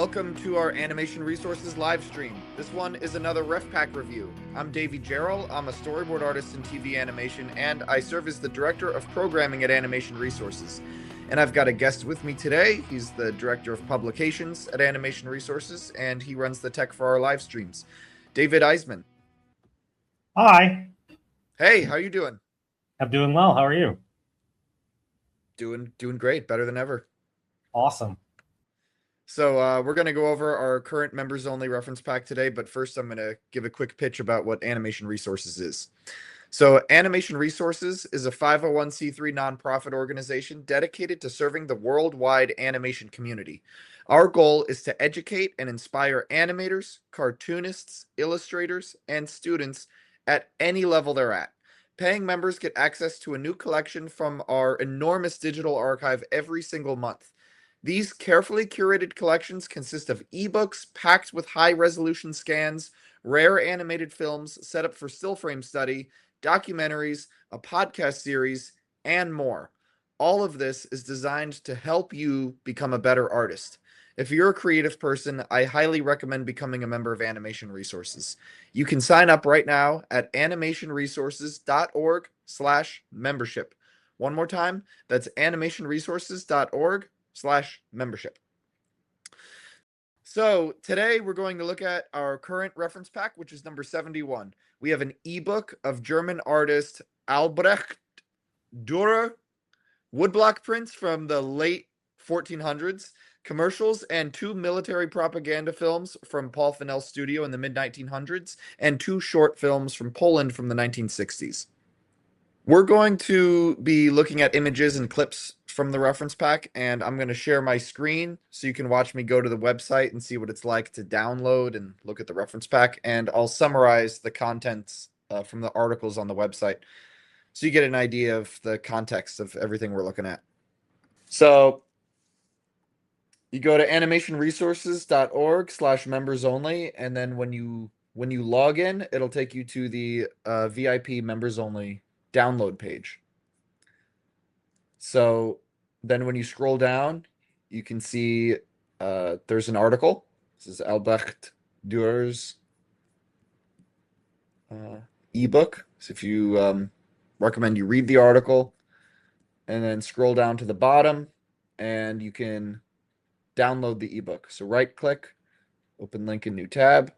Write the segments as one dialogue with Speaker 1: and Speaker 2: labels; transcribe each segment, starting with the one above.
Speaker 1: welcome to our Animation Resources live stream. This one is another RefPack review. I'm Davey Jarrell, I'm a storyboard artist in TV animation, and I serve as the Director of Programming at Animation Resources. And I've got a guest with me today. He's the Director of Publications at Animation Resources, and he runs the tech for our live streams. David Eisman.
Speaker 2: Hi.
Speaker 1: Hey, how you doing?
Speaker 2: I'm doing well. How are you?
Speaker 1: Doing great, better than ever.
Speaker 2: Awesome.
Speaker 1: So we're going to go over our current members-only reference pack today, but first I'm going to give a quick pitch about what Animation Resources is. So Animation Resources is a 501c3 nonprofit organization dedicated to serving the worldwide animation community. Our goal is to educate and inspire animators, cartoonists, illustrators, and students at any level they're at. Paying members get access to a new collection from our enormous digital archive every single month. These carefully curated collections consist of ebooks packed with high-resolution scans, rare animated films set up for still frame study, documentaries, a podcast series, and more. All of this is designed to help you become a better artist. If you're a creative person, I highly recommend becoming a member of Animation Resources. You can sign up right now at animationresources.org/membership. One more time, that's animationresources.org/membership. So today we're going to look at our current reference pack, which is number 71. We have an ebook of German artist Albrecht Durer, woodblock prints from the late 1400s, commercials, and 2 military propaganda films from Paul Fennell's studio in the mid-1900s, and 2 short films from Poland from the 1960s. We're going to be looking at images and clips from the reference pack, and I'm going to share my screen so you can watch me go to the website and see what it's like to download and look at the reference pack, and I'll summarize the contents from the articles on the website so you get an idea of the context of everything we're looking at. So you go to animationresources.org/members only, and then when you log in, it'll take you to the VIP members only download page. So then when you scroll down, you can see there's an article. This is Albrecht Durer's ebook. So if you recommend you read the article and then scroll down to the bottom and you can download the ebook. So right click, open link in new tab.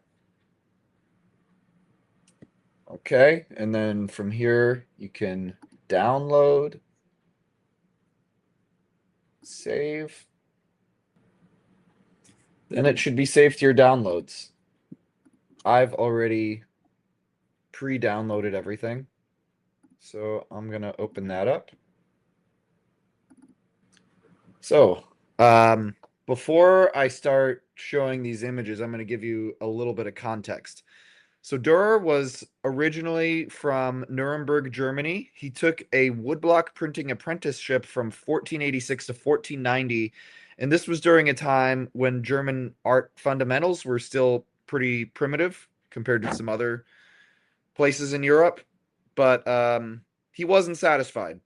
Speaker 1: Okay, and then from here you can download, save. Then it should be saved to your downloads. I've already pre-downloaded everything. So I'm going to open that up. So before I start showing these images, I'm going to give you a little bit of context. So Durer was originally from Nuremberg, Germany. He took a woodblock printing apprenticeship from 1486 to 1490. And this was during a time when German art fundamentals were still pretty primitive compared to some other places in Europe. But he wasn't satisfied.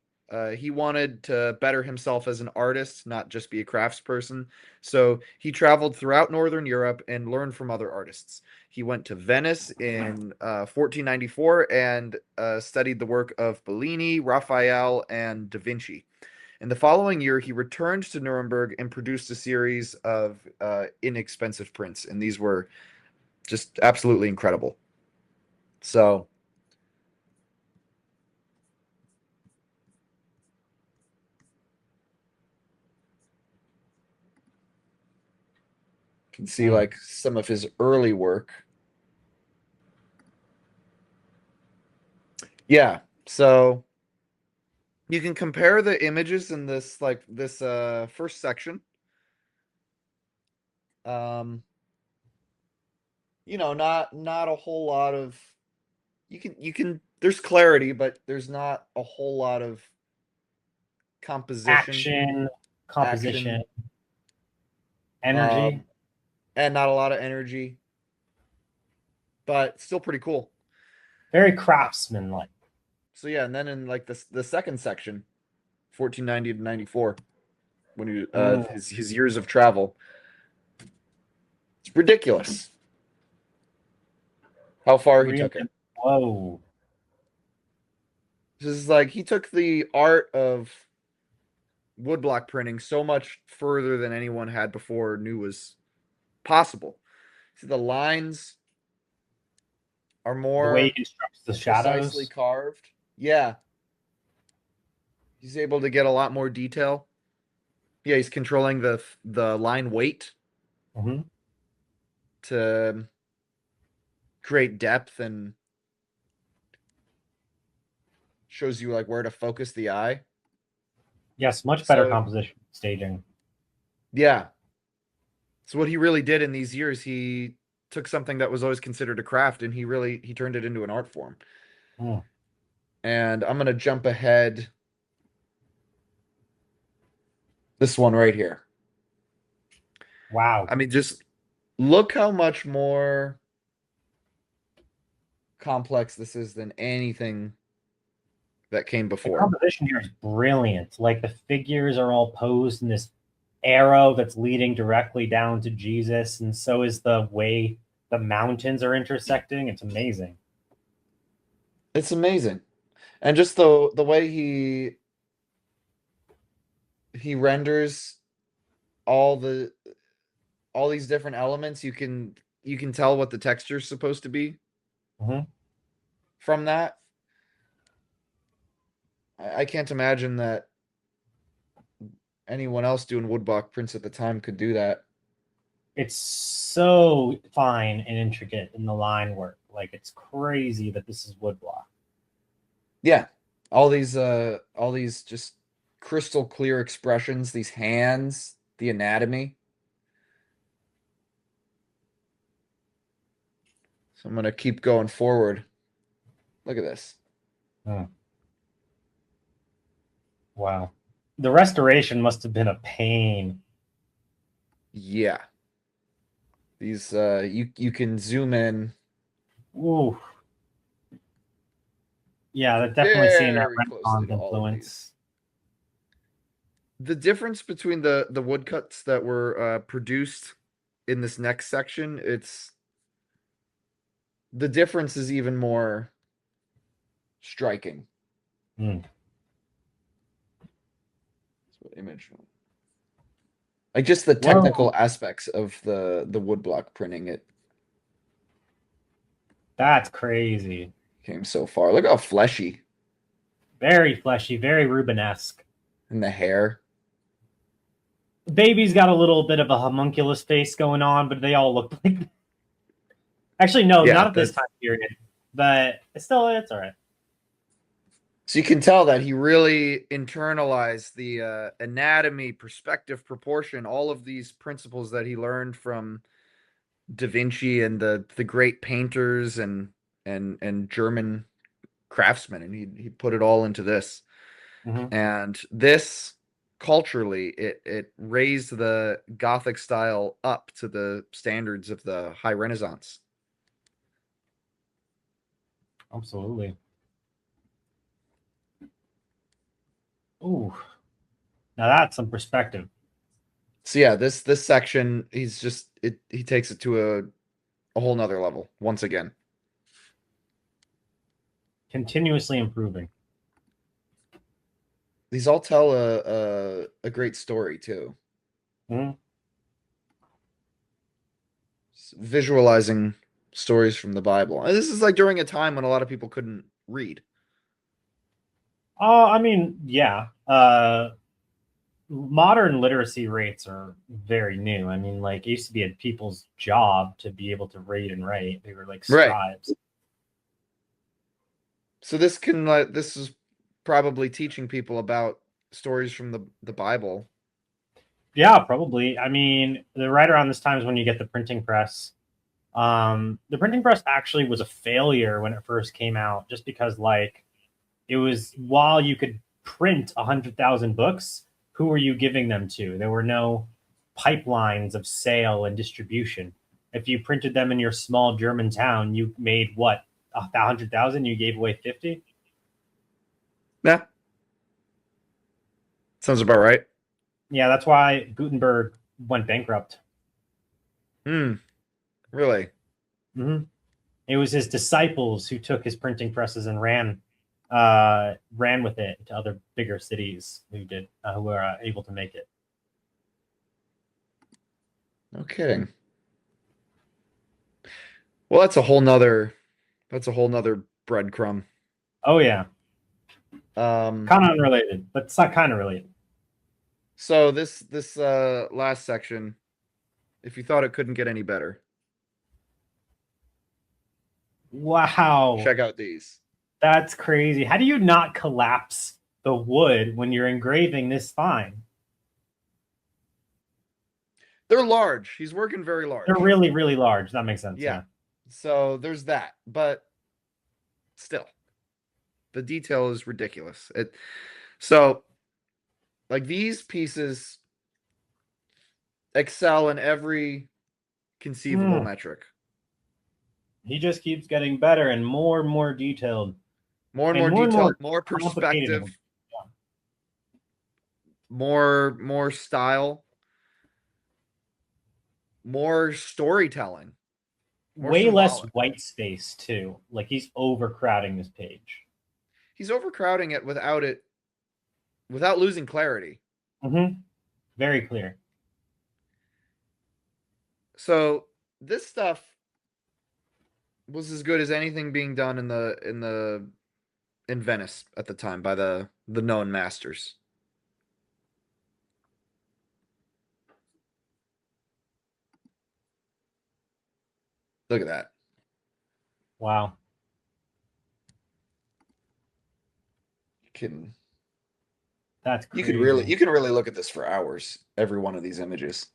Speaker 1: He wanted to better himself as an artist, not just be a craftsperson. So he traveled throughout Northern Europe and learned from other artists. He went to Venice in 1494 and studied the work of Bellini, Raphael, and Da Vinci. In the following year, he returned to Nuremberg and produced a series of inexpensive prints. And these were just absolutely incredible. So you can see like some of his early work. Yeah, so you can compare the images in this first section. You know, not a whole lot of you can there's clarity, but there's not a whole lot of composition,
Speaker 2: composition, energy,
Speaker 1: and not a lot of energy, but still pretty cool.
Speaker 2: Very craftsman-like.
Speaker 1: So yeah, and then in like the second section, 1490 to 94, when he his years of travel, It's ridiculous how far he took it.
Speaker 2: Whoa.
Speaker 1: This is like he took the art of woodblock printing so much further than anyone had before knew was possible. See, the lines are
Speaker 2: The
Speaker 1: more
Speaker 2: way he constructs the
Speaker 1: precisely
Speaker 2: shadows.
Speaker 1: carved. Yeah. He's able to get a lot more detail. Yeah, he's controlling the line weight
Speaker 2: Mhm.
Speaker 1: to create depth and shows you like where to focus the eye.
Speaker 2: Yes, much better
Speaker 1: So
Speaker 2: composition staging.
Speaker 1: yeah. So what he really did in these years, he took something that was always considered a craft and he turned it into an art form.
Speaker 2: Mm.
Speaker 1: And I'm gonna jump ahead. This one right here.
Speaker 2: Wow.
Speaker 1: I mean, just look how much more complex this is than anything that came
Speaker 2: The
Speaker 1: before.
Speaker 2: composition here is brilliant. Like the figures are all posed in this arrow that's leading directly down to Jesus, and so is the way the mountains are intersecting. It's amazing.
Speaker 1: It's amazing. And just the way he renders all the all these different elements, you can tell what the texture is supposed to be
Speaker 2: Mhm.
Speaker 1: from that. I can't imagine that anyone else doing woodblock prints at the time could do that.
Speaker 2: It's so fine and intricate in the line work. Like it's crazy that this is woodblock.
Speaker 1: Yeah. All these just crystal clear expressions, these hands, the anatomy. So I'm gonna keep going forward. Look at this.
Speaker 2: Hmm. Wow. The restoration must have been a pain.
Speaker 1: Yeah. These you can zoom in
Speaker 2: Ooh. Yeah, they're definitely seeing that
Speaker 1: very closely
Speaker 2: Renaissance
Speaker 1: to all of these.
Speaker 2: influence.
Speaker 1: The difference between the woodcuts that were produced in this next section, it's the difference is even more striking.
Speaker 2: Hmm.
Speaker 1: What image? Like just the
Speaker 2: Whoa.
Speaker 1: technical aspects of the woodblock printing, it
Speaker 2: That's crazy.
Speaker 1: came so far. Look how fleshy
Speaker 2: Very fleshy, very Rubenesque.
Speaker 1: and the hair.
Speaker 2: Baby's got a little bit of a homunculus face going on, but they all look like. Actually, no,
Speaker 1: Yeah,
Speaker 2: not at this time period. But it's still, it's all right.
Speaker 1: so you can tell that he really internalized the anatomy, perspective, proportion, all of these principles that he learned from Da Vinci and the great painters and German craftsmen, and he put it all into this.
Speaker 2: Mm-hmm.
Speaker 1: And this culturally, it raised the Gothic style up to the standards of the High Renaissance.
Speaker 2: Absolutely. Ooh, now that's some perspective.
Speaker 1: So yeah, this section, he takes it to a whole nother level once again.
Speaker 2: Continuously improving.
Speaker 1: These all tell a great story too.
Speaker 2: Mm-hmm.
Speaker 1: Visualizing stories from the Bible. And this is like during a time when a lot of people couldn't read.
Speaker 2: I mean, yeah. Modern literacy rates are very new. I mean, like, it used to be a people's job to be able to read and write. They were like
Speaker 1: Right.
Speaker 2: scribes.
Speaker 1: So this is probably teaching people about stories from the Bible.
Speaker 2: Yeah, probably. I mean, right around this time is when you get the printing press. The printing press actually was a failure when it first came out, just because, like, it was while you could print 100,000 books, who were you giving them to? There were no pipelines of sale and distribution. If you printed them in your small German town, you made what, 100,000? You gave away 50.
Speaker 1: Yeah. Sounds about right.
Speaker 2: Yeah, that's why Gutenberg went bankrupt.
Speaker 1: Hmm. Really?
Speaker 2: Hmm. It was his disciples who took his printing presses and ran with it to other bigger cities who were able to make it.
Speaker 1: No kidding. Well, that's a whole nother breadcrumb.
Speaker 2: Oh yeah,
Speaker 1: Um,
Speaker 2: kind of unrelated, but it's not kind of related.
Speaker 1: so this last section, if you thought it couldn't get any better,
Speaker 2: Wow,
Speaker 1: check out these.
Speaker 2: that's crazy. How do you not collapse the wood when you're engraving this fine?
Speaker 1: They're large. He's working very
Speaker 2: They're
Speaker 1: large.
Speaker 2: really, really large. That makes sense.
Speaker 1: Yeah.
Speaker 2: Yeah.
Speaker 1: So there's that, but still, the detail is ridiculous. So like these pieces excel in every conceivable metric.
Speaker 2: He just keeps getting better and more detailed.
Speaker 1: More and
Speaker 2: And
Speaker 1: more
Speaker 2: more and
Speaker 1: detailed,
Speaker 2: more
Speaker 1: more
Speaker 2: complicated.
Speaker 1: perspective, more style, more storytelling, more
Speaker 2: Way less
Speaker 1: symbolic.
Speaker 2: white space too. Like he's overcrowding this page.
Speaker 1: He's overcrowding it without losing clarity.
Speaker 2: Very clear.
Speaker 1: So this stuff was as good as anything being done in Venice at the time by the known masters. Look at that.
Speaker 2: Wow. That's crazy.
Speaker 1: You can really look at this for hours, every one of these images.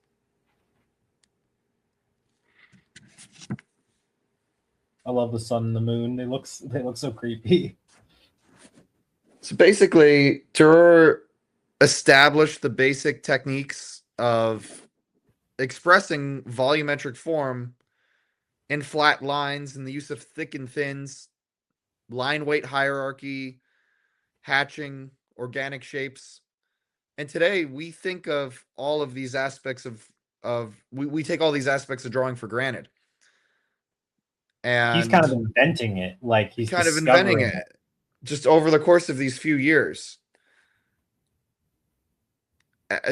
Speaker 2: I love the sun and the moon. They look so creepy.
Speaker 1: So basically, Durer established the basic techniques of expressing volumetric form in flat lines and the use of thick and thins, line weight hierarchy, hatching, organic shapes. And today we think of all of these aspects we take all these aspects of drawing for granted. And
Speaker 2: he's kind of inventing it. Like he's
Speaker 1: kind of inventing it just over the course of these few years.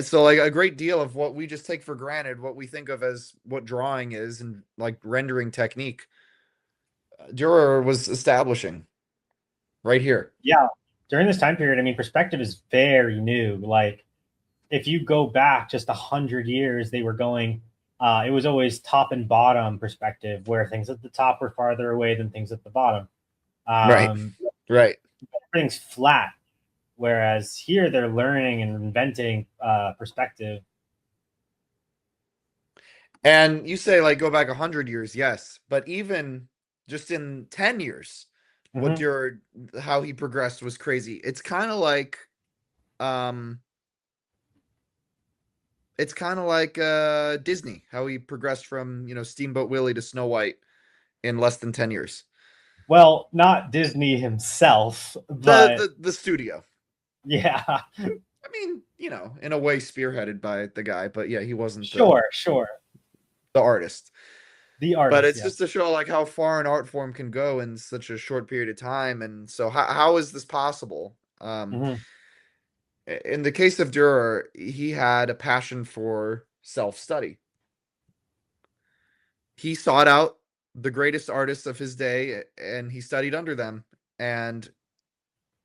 Speaker 1: So like a great deal of what we just take for granted, what we think of as what drawing is and like rendering technique, Durer was establishing right here.
Speaker 2: Yeah. During this time period, I mean, perspective is very new. Like if you go back just 100 years, they were going, it was always top and bottom perspective where things at the top were farther away than things at the bottom.
Speaker 1: Right.
Speaker 2: Everything's flat. Whereas here they're learning and inventing perspective.
Speaker 1: And you say like go back 100 years, yes, but even just in 10 years, what how he progressed was crazy. It's kind of like Disney, how he progressed from, Steamboat Willie to Snow White in less than 10 years.
Speaker 2: Well, not Disney himself, but
Speaker 1: the studio.
Speaker 2: Yeah.
Speaker 1: I mean, in a way spearheaded by the guy, but yeah, he wasn't
Speaker 2: sure
Speaker 1: the artist. But it's
Speaker 2: yeah.
Speaker 1: just to show like how far an art form can go in such a short period of time. And so how is this possible? In the case of Durer, he had a passion for self-study. He sought out the greatest artists of his day and he studied under them. And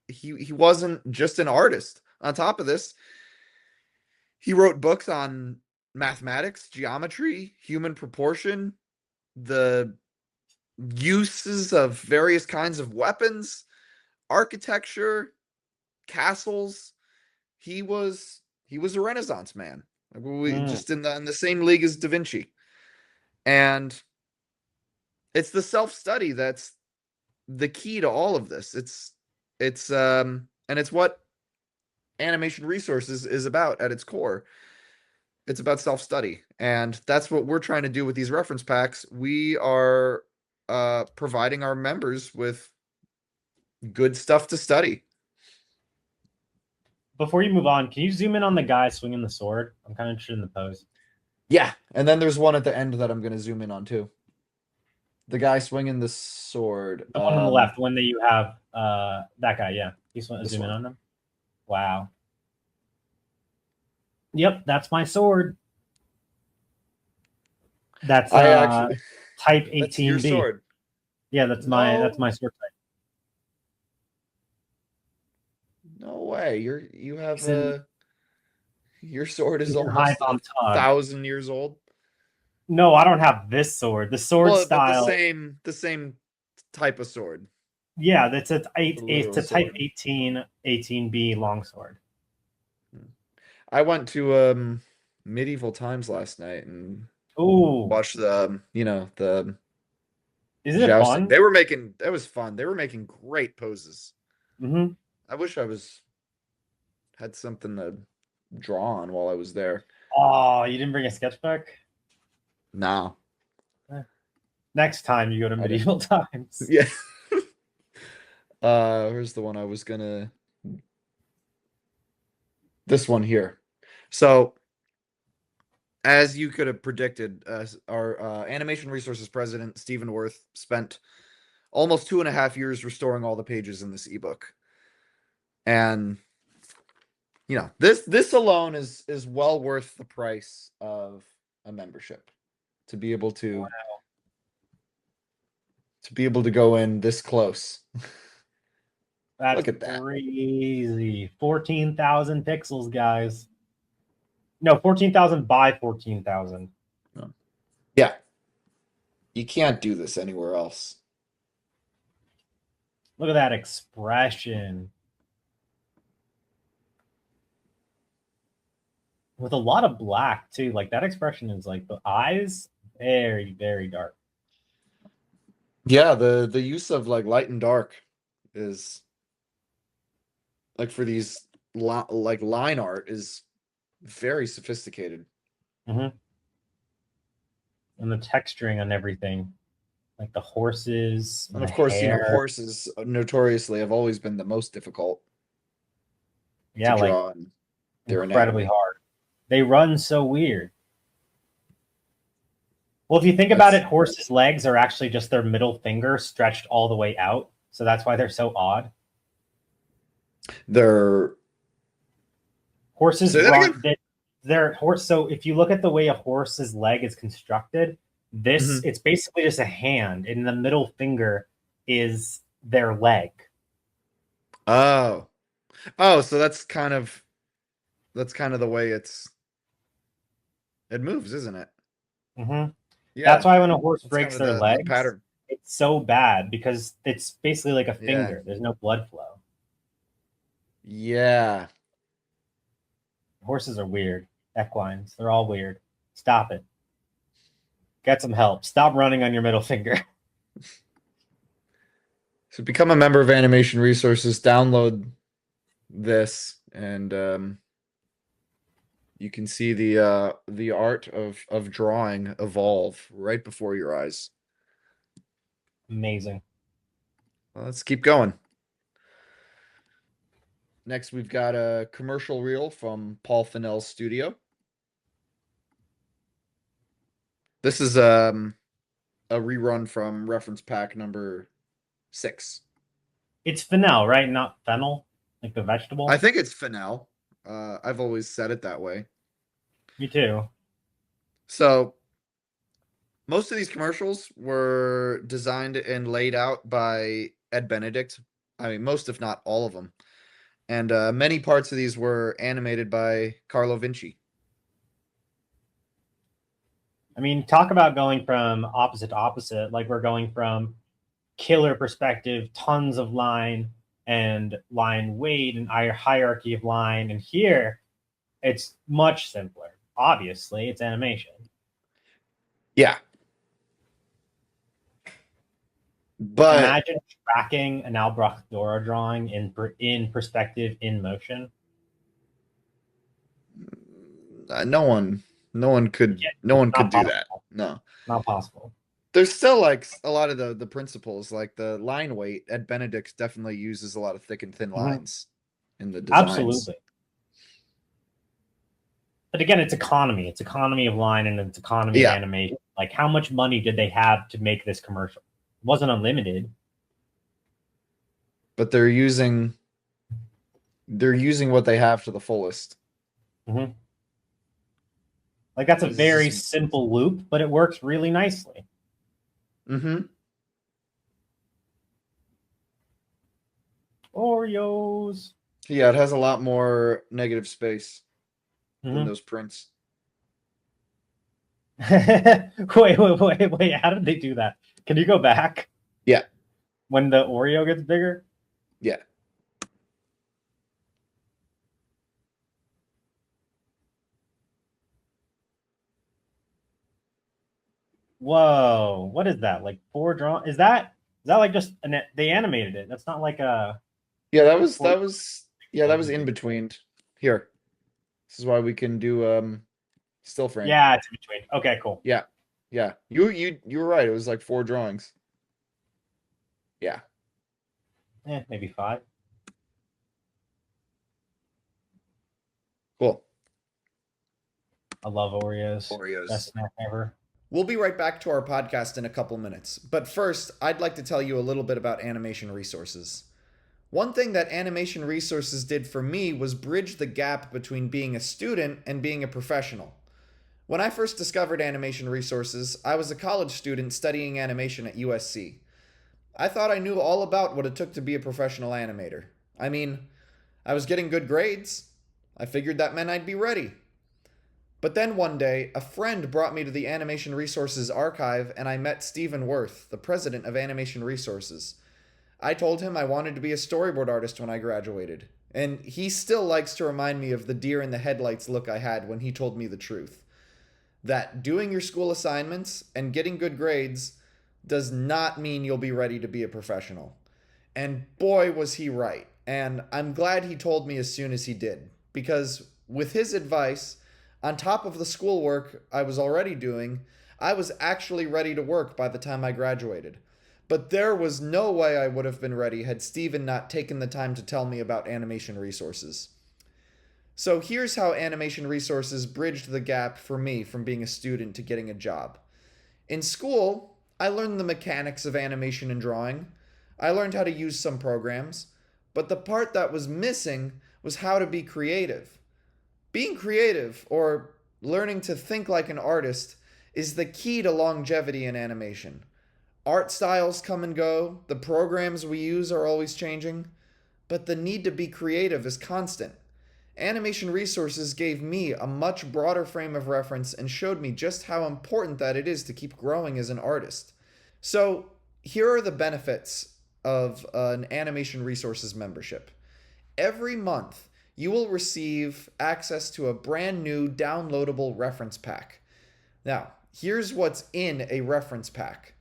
Speaker 1: he wasn't just an artist. On top of this, he wrote books on mathematics, geometry, human proportion, the uses of various kinds of weapons, architecture, castles. He was a Renaissance man. Just in the same league as Da Vinci. And it's the self-study that's the key to all of this. It's what animation resources is about at its core. It's about self-study, and that's what we're trying to do with these reference packs. We are providing our members with good stuff to study.
Speaker 2: Before you move on, can you zoom in on the guy swinging the sword? I'm kind of interested in the pose.
Speaker 1: Yeah, and then there's one at the end that I'm going to zoom in on too. The guy swinging the sword.
Speaker 2: The one on the left, one that you have, that guy, yeah. You just want to
Speaker 1: This
Speaker 2: zoom in
Speaker 1: one.
Speaker 2: on them? Wow. Yep, that's my sword. That's
Speaker 1: I actually
Speaker 2: type
Speaker 1: that's your
Speaker 2: 18B.
Speaker 1: sword.
Speaker 2: Yeah, that's
Speaker 1: No.
Speaker 2: my sword type.
Speaker 1: No way. You have
Speaker 2: He's in,
Speaker 1: your sword is
Speaker 2: he's in high
Speaker 1: almost
Speaker 2: bomb tug.
Speaker 1: 1,000 years old.
Speaker 2: No, I don't have this sword. The sword
Speaker 1: Well, but
Speaker 2: style.
Speaker 1: the same type of sword.
Speaker 2: Yeah, that's a
Speaker 1: The
Speaker 2: it's
Speaker 1: literal
Speaker 2: a type
Speaker 1: sword.
Speaker 2: 18B longsword.
Speaker 1: I went to medieval times last night and
Speaker 2: Ooh,
Speaker 1: watched the the
Speaker 2: isn't it
Speaker 1: jousting.
Speaker 2: fun?
Speaker 1: That was fun. They were making great poses.
Speaker 2: Mm-hmm.
Speaker 1: I wish I had something to draw on while I was there.
Speaker 2: Oh, you didn't bring a sketchbook?
Speaker 1: No.
Speaker 2: Next time you go to
Speaker 1: I didn't.
Speaker 2: medieval times.
Speaker 1: Yeah. Where's the one I was gonna this one here. So as you could have predicted, our animation resources president, Stephen Worth, spent almost 2.5 years restoring all the pages in this ebook. And this alone is well worth the price of a membership to be able to go in this close.
Speaker 2: That's
Speaker 1: Look at that.
Speaker 2: crazy. 14,000 pixels, guys. No, 14,000 by 14,000.
Speaker 1: Yeah. You can't do this anywhere else.
Speaker 2: Look at that expression. With a lot of black, too. Like, that expression is like the eyes, very, very dark.
Speaker 1: Yeah, the use of like light and dark is like for these like line art is very sophisticated.
Speaker 2: Mm-hmm. And the texturing on everything, like the horses,
Speaker 1: And
Speaker 2: the
Speaker 1: of course,
Speaker 2: hair.
Speaker 1: horses notoriously have always been the most difficult
Speaker 2: Yeah,
Speaker 1: to
Speaker 2: like
Speaker 1: draw in their
Speaker 2: incredibly
Speaker 1: anatomy.
Speaker 2: hard. They run so weird. Well, if you think about it, horses' legs are actually just their middle finger stretched all the way out. So that's why they're so odd.
Speaker 1: They're
Speaker 2: Horses
Speaker 1: Say that
Speaker 2: run.
Speaker 1: again?
Speaker 2: They're horse. So if you look at the way a horse's leg is constructed,
Speaker 1: Mhm.
Speaker 2: it's basically just a hand, and the middle finger is their leg.
Speaker 1: Oh. So that's kind of the way it moves, isn't it?
Speaker 2: Mm-hmm.
Speaker 1: Yeah.
Speaker 2: That's why when a horse
Speaker 1: That's kind
Speaker 2: breaks
Speaker 1: of
Speaker 2: their
Speaker 1: the
Speaker 2: legs,
Speaker 1: pattern.
Speaker 2: it's so bad because it's basically like a finger.
Speaker 1: Yeah.
Speaker 2: There's no blood flow.
Speaker 1: Yeah.
Speaker 2: Horses are weird. Equines, they're all weird. Stop it. Get some help. Stop running on your middle finger.
Speaker 1: So become a member of Animation Resources, download this, and you can see the art of drawing evolve right before your eyes.
Speaker 2: Amazing.
Speaker 1: Well, let's keep going. Next, we've got a commercial reel from Paul Fennell's studio. This is a rerun from reference pack number 6.
Speaker 2: It's Fennel, right? Not Fennel, like the vegetable.
Speaker 1: I think it's Fennel. I've always said it that way.
Speaker 2: Me too.
Speaker 1: So most of these commercials were designed and laid out by Ed Benedict. I mean, most, if not all of them. And many parts of these were animated by Carlo Vinci.
Speaker 2: I mean, talk about going from opposite to opposite. Like we're going from killer perspective, tons of line and line weight and hierarchy of line. And here it's much simpler. Obviously, it's animation.
Speaker 1: Yeah. But
Speaker 2: imagine tracking an Albrecht Durer drawing in perspective in motion.
Speaker 1: no one could do that. No.
Speaker 2: Not possible.
Speaker 1: There's still like a lot of the principles, like the line weight. Ed Benedict definitely uses a lot of thick and thin lines in the designs.
Speaker 2: Absolutely. But again, it's economy. It's economy of line and it's economy of animation. Like, how much money did they have to make this commercial? wasn't unlimited.
Speaker 1: But they're using what they have to the fullest.
Speaker 2: Mm-hmm. Like that's a very
Speaker 1: Is
Speaker 2: simple loop, but it works really nicely.
Speaker 1: mm-hmm.
Speaker 2: Oreos.
Speaker 1: Yeah, it has a lot more negative space than
Speaker 2: Mm-hmm.
Speaker 1: those prints.
Speaker 2: Wait. How did they do that? Can you go back
Speaker 1: Yeah,
Speaker 2: when the Oreo gets bigger?
Speaker 1: yeah.
Speaker 2: Whoa, what is that? Like four drawn? Is that like just they animated it? That's not like a
Speaker 1: Yeah, that was
Speaker 2: four.
Speaker 1: that was in between. Here. This is why we can do still frame.
Speaker 2: Yeah, it's in between. Okay, cool.
Speaker 1: Yeah. Yeah. You were right. It was like 4 drawings. Yeah.
Speaker 2: Maybe 5.
Speaker 1: Cool.
Speaker 2: I love Oreos.
Speaker 1: Oreos.
Speaker 2: Best snack ever.
Speaker 1: We'll be right back to our podcast in a couple minutes. But first, I'd like to tell you a little bit about Animation Resources. One thing that Animation Resources did for me was bridge the gap between being a student and being a professional. When I first discovered Animation Resources, I was a college student studying animation at USC. I thought I knew all about what it took to be a professional animator. I mean, I was getting good grades. I figured that meant I'd be ready. But then one day, a friend brought me to the Animation Resources archive and I met Stephen Worth, the president of Animation Resources. I told him I wanted to be a storyboard artist when I graduated, and he still likes to remind me of the deer in the headlights look I had when he told me the truth. That doing your school assignments and getting good grades does not mean you'll be ready to be a professional. And boy, was he right. And I'm glad he told me as soon as he did, because with his advice, on top of the schoolwork I was already doing, I was actually ready to work by the time I graduated. But there was no way I would have been ready had Steven not taken the time to tell me about Animation Resources. So here's how Animation Resources bridged the gap for me from being a student to getting a job. In school, I learned the mechanics of animation and drawing. I learned how to use some programs, but the part that was missing was how to be creative. Being creative, or learning to think like an artist, is the key to longevity in animation. Art styles come and go, the programs we use are always changing, but the need to be creative is constant. Animation Resources gave me a much broader frame of reference and showed me just how important that it is to keep growing as an artist. So, here are the benefits of an Animation Resources membership. Every month, you will receive access to a brand new downloadable reference pack. Now, here's what's in a reference pack: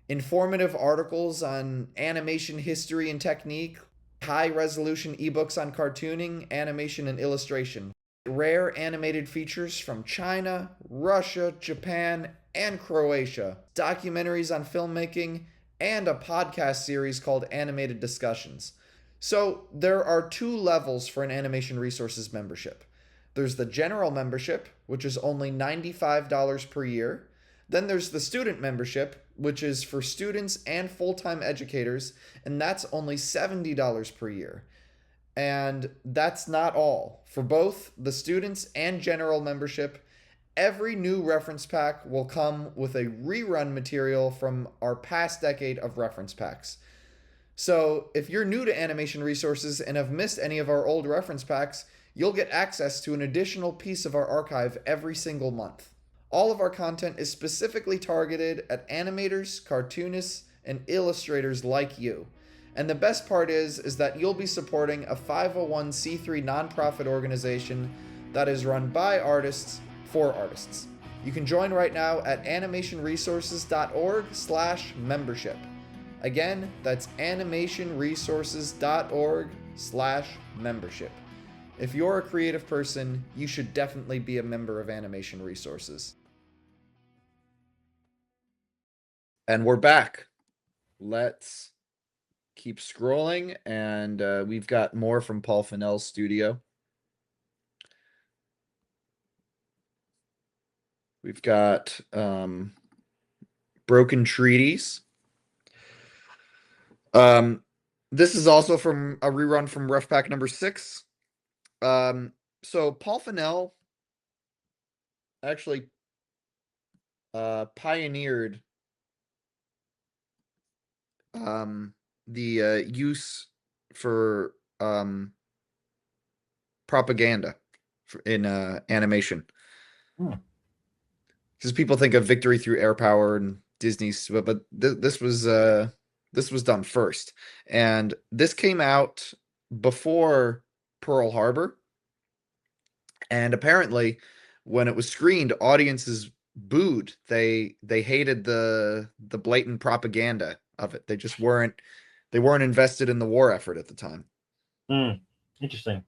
Speaker 1: informative articles on animation history and technique, high resolution ebooks on cartooning, animation, and illustration, rare animated features from China, Russia, Japan, and Croatia, documentaries on filmmaking, and a podcast series called Animated Discussions. So, there are 2 levels for an Animation Resources membership. There's the general membership, which is only $95 per year. Then there's the student membership, which is for students and full-time educators, and that's only $70 per year. And that's not all. For both the students and general membership, every new reference pack will come with a rerun material from our past decade of reference packs. So if you're new to Animation Resources and have missed any of our old reference packs, you'll get access to an additional piece of our archive every single month. All of our content is specifically targeted at animators, cartoonists, and illustrators like you. And the best part is that you'll be supporting a 501c3 nonprofit organization that is run by artists for artists. You can join right now at animationresources.org/membership. Again, that's animationresources.org/membership. If you're a creative person, you should definitely be a member of Animation Resources. And we're back. Let's keep scrolling, and we've got more from Paul Fennell's studio. We've got Broken Treaties. This is also from a rerun from RefPack number 6. So Paul Fennell actually pioneered the use for propaganda in animation. Because people think of Victory Through Air Power and Disney's, but this was done first, and this came out before Pearl Harbor. And apparently, when it was screened, audiences booed. They hated the blatant propaganda of it. They just weren't invested in the war effort at the time.
Speaker 2: Interesting.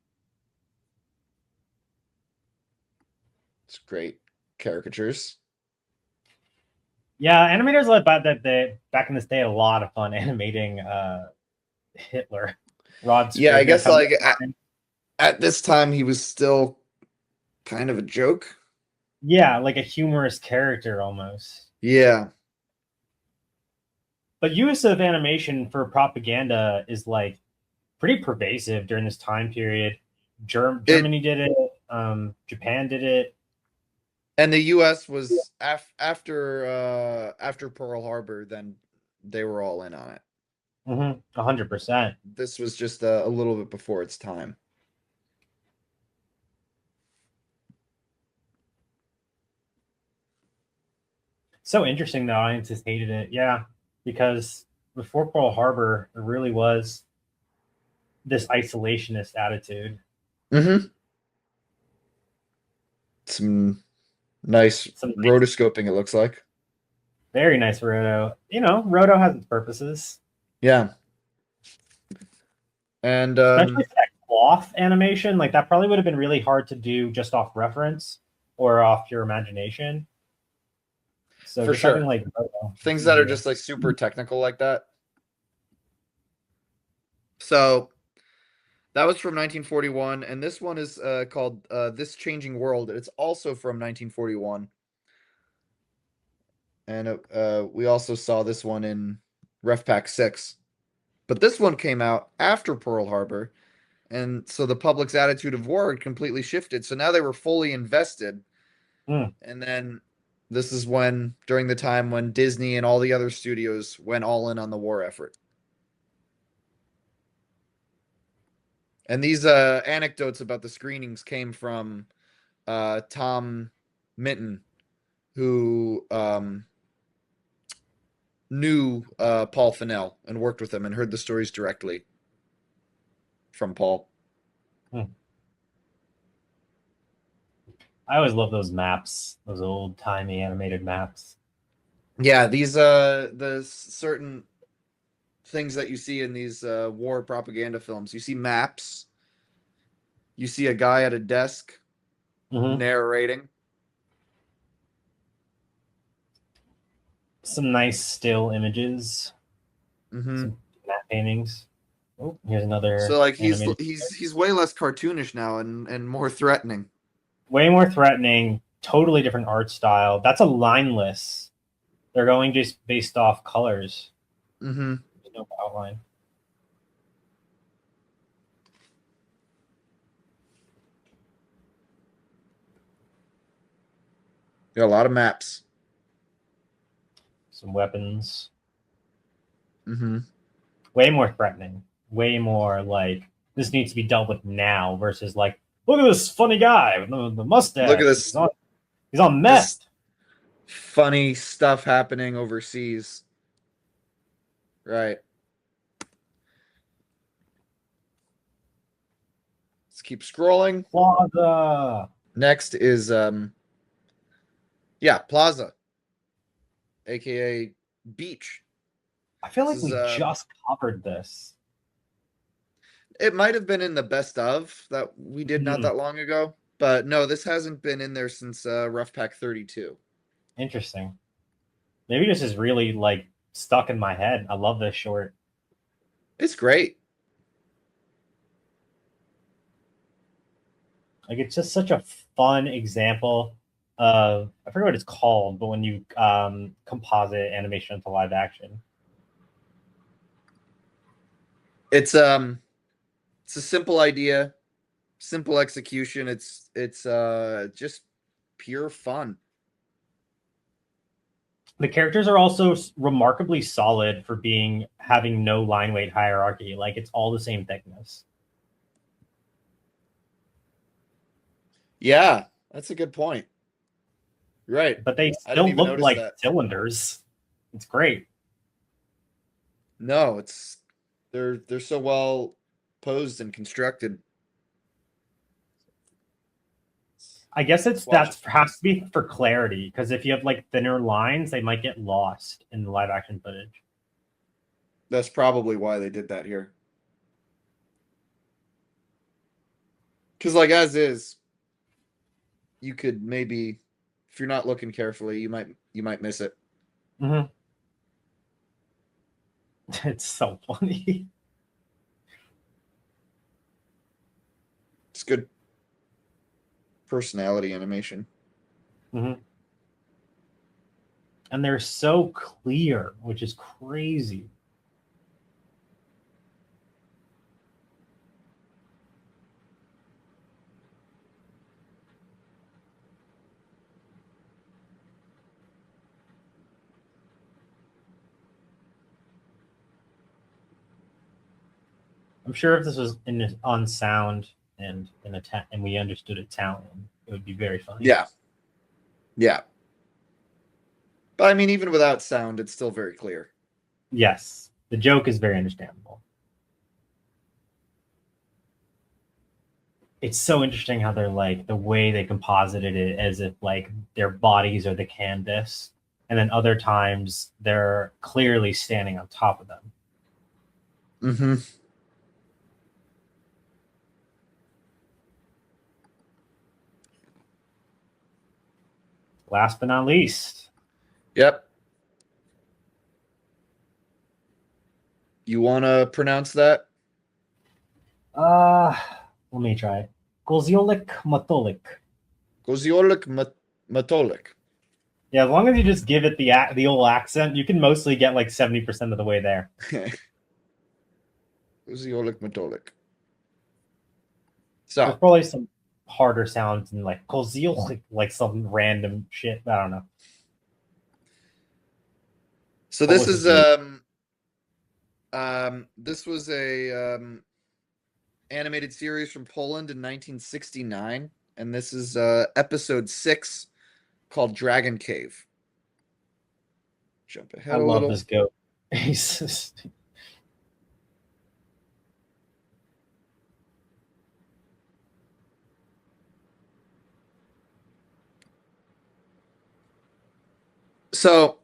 Speaker 1: It's great caricatures.
Speaker 2: Yeah, animators like that they back in this day had a lot of fun animating Hitler.
Speaker 1: Yeah, I guess like at this time he was still kind of a joke.
Speaker 2: Yeah, like a humorous character almost.
Speaker 1: Yeah.
Speaker 2: But use of animation for propaganda is like pretty pervasive during this time period. Germany did it. Japan did it.
Speaker 1: And the U.S. was after Pearl Harbor. Then they were all in on it.
Speaker 2: 100%.
Speaker 1: This was just a little bit before its time.
Speaker 2: So interesting though. I just hated it. Yeah, because before Pearl Harbor, there really was this isolationist attitude.
Speaker 1: Some nice rotoscoping, it looks like.
Speaker 2: Very nice roto. You know, roto has its purposes.
Speaker 1: Yeah. And
Speaker 2: especially that cloth animation, like that probably would have been really hard to do just off reference or off pure imagination. So
Speaker 1: for sure,
Speaker 2: like
Speaker 1: things that are just like super technical like that. So that was from 1941, and this one is called This Changing World. It's also from 1941. And we also saw this one in RefPack 6. But this one came out after Pearl Harbor, and so the public's attitude of war had completely shifted. So now they were fully invested. And then this is when, during the time when Disney and all the other studios went all in on the war effort. And these anecdotes about the screenings came from Tom Minton, who knew Paul Fennell and worked with him and heard the stories directly from Paul.
Speaker 2: I always love those maps, those old-timey animated maps.
Speaker 1: Yeah, these the certain things that you see in these war propaganda films. You see maps. You see a guy at a desk narrating.
Speaker 2: Some nice still images. Some map paintings. Oh, here's another.
Speaker 1: So like he's way less cartoonish now and more threatening.
Speaker 2: Way more threatening. Totally different art style. That's a lineless. They're going just based off colors. There's no outline.
Speaker 1: Got a lot of maps.
Speaker 2: Some weapons.
Speaker 1: Way
Speaker 2: more threatening. Way more like this needs to be dealt with now versus like, look at this funny guy with the mustache.
Speaker 1: Look at this.
Speaker 2: He's on meth.
Speaker 1: Funny stuff happening overseas. Right. Let's keep scrolling.
Speaker 2: Plaza.
Speaker 1: Next is Plaza, aka Beach.
Speaker 2: I feel like we just covered this.
Speaker 1: It might have been in the best of that we did not that long ago, but no, this hasn't been in there since RefPack 32.
Speaker 2: Interesting. Maybe this is really like stuck in my head. I love this short.
Speaker 1: It's great.
Speaker 2: Like it's just such a fun example of, I forget what it's called, but when you composite animation into live action.
Speaker 1: It's a simple idea, simple execution. It's just pure fun.
Speaker 2: The characters are also remarkably solid for having no line weight hierarchy. Like it's all the same thickness.
Speaker 1: Yeah, that's a good point. Right.
Speaker 2: But they
Speaker 1: I didn't
Speaker 2: still
Speaker 1: even
Speaker 2: look
Speaker 1: notice
Speaker 2: like
Speaker 1: that.
Speaker 2: cylinders. It's great.
Speaker 1: No, they're so well posed and constructed.
Speaker 2: I guess
Speaker 1: Let's watch it.
Speaker 2: has to be for clarity, because if you have like thinner lines, they might get lost in the live action footage.
Speaker 1: That's probably why they did that here. Because like as is, you could maybe, if you're not looking carefully, you might miss it.
Speaker 2: Mm-hmm. It's so funny.
Speaker 1: It's good personality animation.
Speaker 2: Mm-hmm. And they're so clear, which is crazy. I'm sure if this was on sound and and we understood Italian, it would be very funny.
Speaker 1: Yeah. Yeah. But I mean, even without sound, it's still very clear.
Speaker 2: Yes, the joke is very understandable. It's so interesting how they're like the way they composited it as if like their bodies are the canvas, and then other times they're clearly standing on top of them.
Speaker 1: Mm-hmm.
Speaker 2: Last but not least.
Speaker 1: Yep. You want to pronounce that?
Speaker 2: Let me try. Koziolik Matolik.
Speaker 1: Koziolik Matolik.
Speaker 2: Yeah, as long as you just give it the old accent, you can mostly get like 70% of the way there.
Speaker 1: Koziolik Matolik. So
Speaker 2: there's probably some harder sounds and like Koziolik, like some random shit. I don't know.
Speaker 1: So this is this was a animated series from Poland in 1969, and this is episode 6 called Dragon Cave. Jump ahead
Speaker 2: I
Speaker 1: a
Speaker 2: love
Speaker 1: little.
Speaker 2: this goat.
Speaker 1: So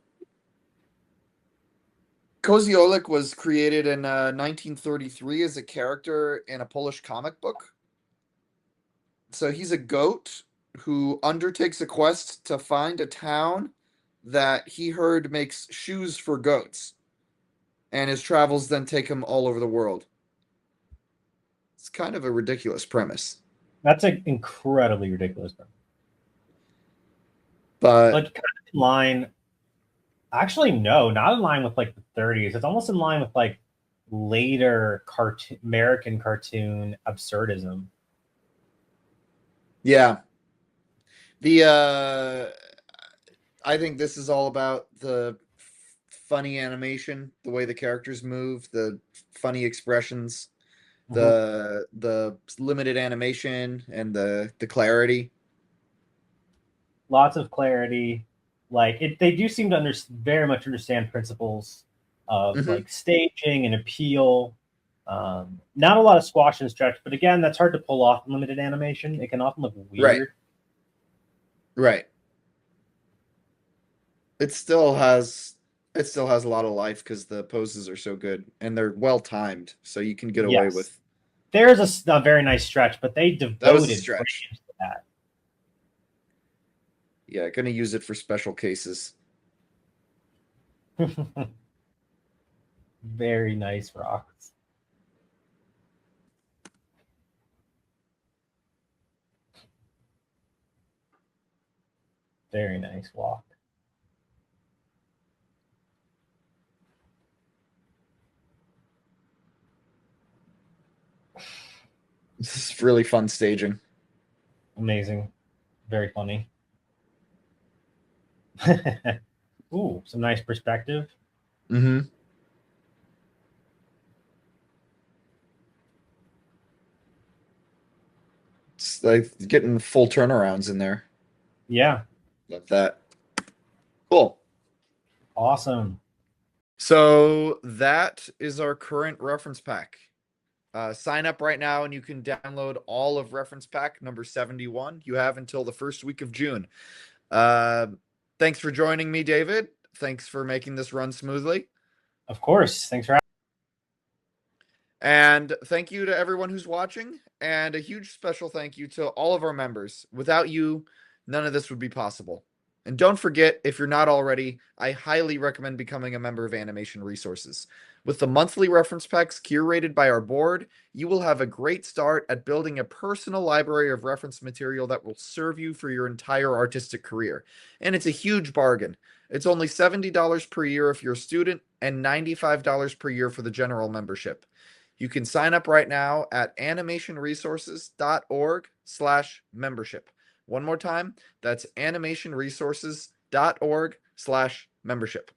Speaker 1: Koziolik was created in 1933 as a character in a Polish comic book. So he's a goat who undertakes a quest to find a town that he heard makes shoes for goats. And his travels then take him all over the world. It's kind of a ridiculous premise.
Speaker 2: That's an incredibly ridiculous premise.
Speaker 1: But
Speaker 2: kind of in line. Actually, no, not in line with like the 30s. It's almost in line with like later American cartoon absurdism.
Speaker 1: yeah. I think this is all about the funny animation, the way the characters move, the funny expressions, the limited animation, and the clarity.
Speaker 2: Lots of clarity. Like they do seem to very much understand principles of like staging and appeal. Not a lot of squash and stretch, but again, that's hard to pull off in limited animation. It can often look weird.
Speaker 1: Right. It still has a lot of life because the poses are so good and they're well timed, so you can get away with.
Speaker 2: There's a very nice stretch, but they devoted
Speaker 1: stretch
Speaker 2: to that.
Speaker 1: Yeah, gonna use it for special cases.
Speaker 2: Very nice rocks. Very nice walk.
Speaker 1: This is really fun staging.
Speaker 2: Amazing. Very funny. Ooh, some nice perspective.
Speaker 1: Mm-hmm. It's like getting full turnarounds in there.
Speaker 2: Yeah.
Speaker 1: Love that. Cool.
Speaker 2: Awesome.
Speaker 1: So that is our current reference pack. Sign up right now and you can download all of reference pack number 71. You have until the first week of June. Thanks for joining me, David. Thanks for making this run smoothly.
Speaker 2: Of course. Thanks for having me.
Speaker 1: And thank you to everyone who's watching. And a huge special thank you to all of our members. Without you, none of this would be possible. And don't forget, if you're not already, I highly recommend becoming a member of Animation Resources. With the monthly reference packs curated by our board, you will have a great start at building a personal library of reference material that will serve you for your entire artistic career. And it's a huge bargain. It's only $70 per year if you're a student and $95 per year for the general membership. You can sign up right now at animationresources.org/membership. One more time, that's animationresources.org/membership.